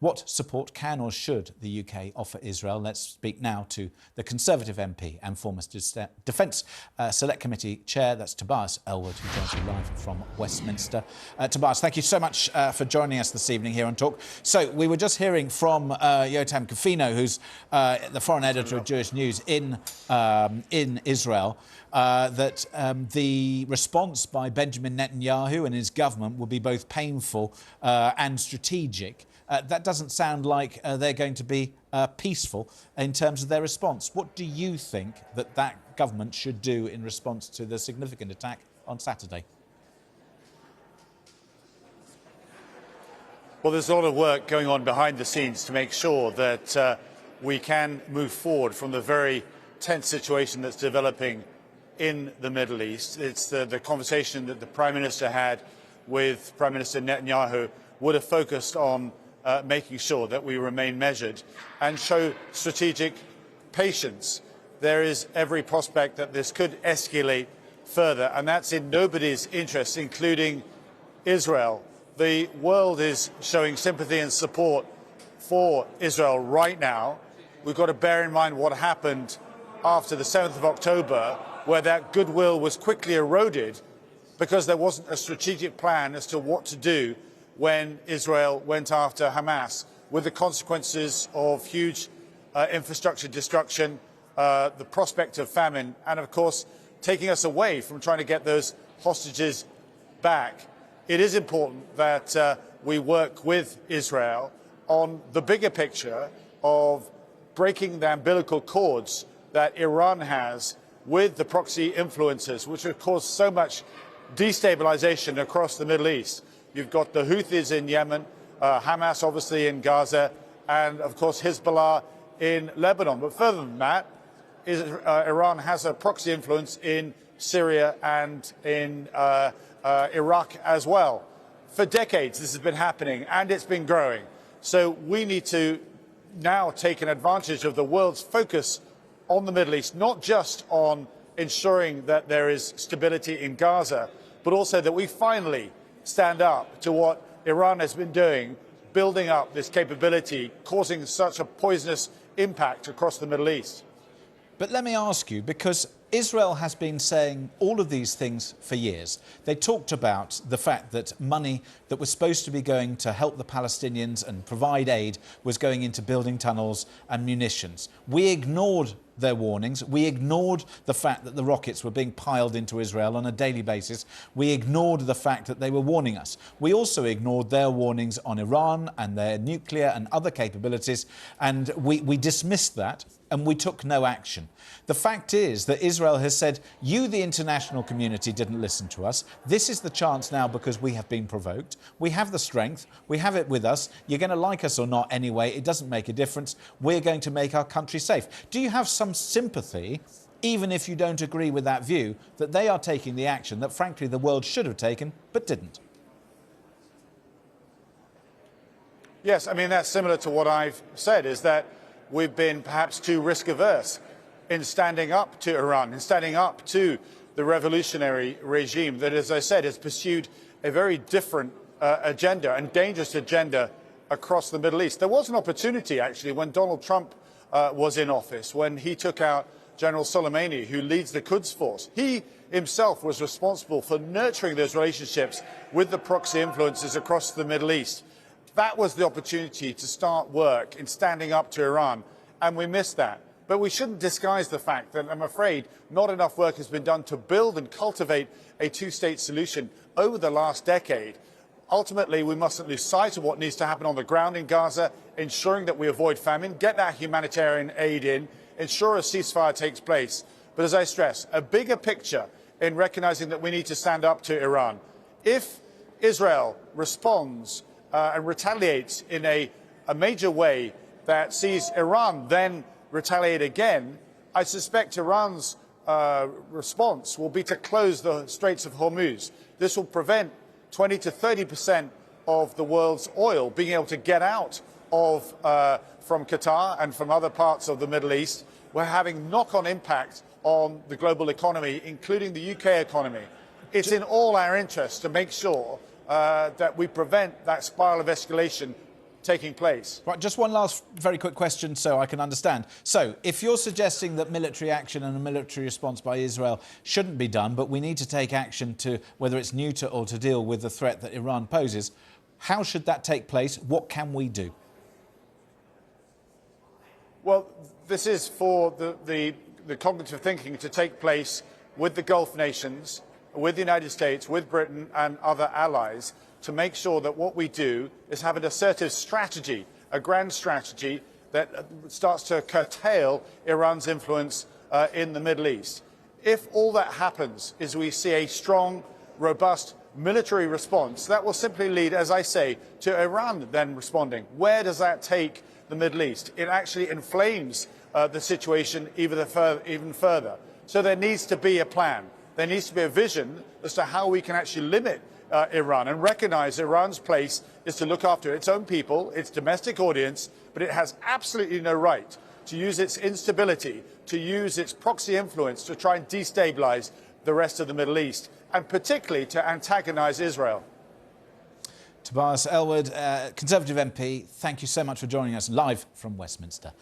What support can or should the UK offer Israel? Let's speak now to the Conservative MP and former Defence Select Committee Chair. That's Tobias Ellwood, who joins me live from Westminster. Tobias, thank you so much for joining us this evening here on Talk. So we were just hearing from Yotam Kofino, who's the foreign editor of Jewish News in Israel, that the response by Benjamin Netanyahu and his government will be both painful and strategic. That doesn't sound like they're going to be peaceful in terms of their response. What do you think that government should do in response to the significant attack on Saturday? Well, there's a lot of work going on behind the scenes to make sure that we can move forward from the very tense situation that's developing in the Middle East. It's the conversation that the Prime Minister had with Prime Minister Netanyahu would have focused on making sure that we remain measured and show strategic patience. There is every prospect that this could escalate further, and that's in nobody's interest, including Israel. The world is showing sympathy and support for Israel right now. We've got to bear in mind what happened after the 7th of October, where that goodwill was quickly eroded because there wasn't a strategic plan as to what to do when Israel went after Hamas, with the consequences of huge infrastructure destruction, the prospect of famine, and of course taking us away from trying to get those hostages back. It is important that we work with Israel on the bigger picture of breaking the umbilical cords that Iran has with the proxy influences, which have caused so much destabilization across the Middle East. You've got the Houthis in Yemen, Hamas obviously in Gaza, and of course Hezbollah in Lebanon. But further than that, Iran has a proxy influence in Syria and in Iraq as well. For decades this has been happening, and it's been growing. So we need to now take an advantage of the world's focus on the Middle East, not just on ensuring that there is stability in Gaza, but also that we finally stand up to what Iran has been doing, building up this capability, causing such a poisonous impact across the Middle East. But let me ask you, because Israel has been saying all of these things for years. They talked about the fact that money that was supposed to be going to help the Palestinians and provide aid was going into building tunnels and munitions. We ignored their warnings. We ignored the fact that the rockets were being piled into Israel on a daily basis. We ignored the fact that they were warning us. We also ignored their warnings on Iran and their nuclear and other capabilities, and we dismissed that and we took no action. The fact is that Israel has said, you, the international community, didn't listen to us. This is the chance now because we have been provoked. We have the strength. We have it with us. You're going to like us or not anyway. It doesn't make a difference. We're going to make our country safe. Do you have some sympathy, even if you don't agree with that view, that they are taking the action that, frankly, the world should have taken but didn't? Yes, I mean, that's similar to what I've said, is that we've been perhaps too risk-averse in standing up to Iran, in standing up to the revolutionary regime that, as I said, has pursued a very different agenda and dangerous agenda across the Middle East. There was an opportunity, actually, when Donald Trump was in office, when he took out General Soleimani, who leads the Quds Force. He himself was responsible for nurturing those relationships with the proxy influences across the Middle East. That was the opportunity to start work in standing up to Iran, and we missed that. But we shouldn't disguise the fact that, I'm afraid, not enough work has been done to build and cultivate a two-state solution over the last decade. Ultimately, we mustn't lose sight of what needs to happen on the ground in Gaza, ensuring that we avoid famine, get that humanitarian aid in, ensure a ceasefire takes place. But as I stress, a bigger picture in recognizing that we need to stand up to Iran. If Israel responds and retaliates in a major way that sees Iran then retaliate again, I suspect Iran's response will be to close the Straits of Hormuz. This will prevent 20 to 30% of the world's oil being able to get out of from Qatar and from other parts of the Middle East. We're having knock-on impact on the global economy, including the UK economy. It's in all our interests to make sure that we prevent that spiral of escalation taking place. Right, just one last very quick question so I can understand. So, if you're suggesting that military action and a military response by Israel shouldn't be done, but we need to take action to, whether it's neuter or to deal with the threat that Iran poses, how should that take place? What can we do? Well, this is for the cognitive thinking to take place with the Gulf nations, with the United States, with Britain and other allies, to make sure that what we do is have an assertive strategy, a grand strategy that starts to curtail Iran's influence in the Middle East. If all that happens is we see a strong, robust military response, that will simply lead, as I say, to Iran then responding. Where does that take the Middle East? It actually inflames the situation even further. So there needs to be a plan. There needs to be a vision as to how we can actually limit Iran and recognize Iran's place is to look after its own people, its domestic audience, but it has absolutely no right to use its instability, to use its proxy influence to try and destabilize the rest of the Middle East, and particularly to antagonize Israel. Tobias Ellwood, Conservative MP, thank you so much for joining us live from Westminster.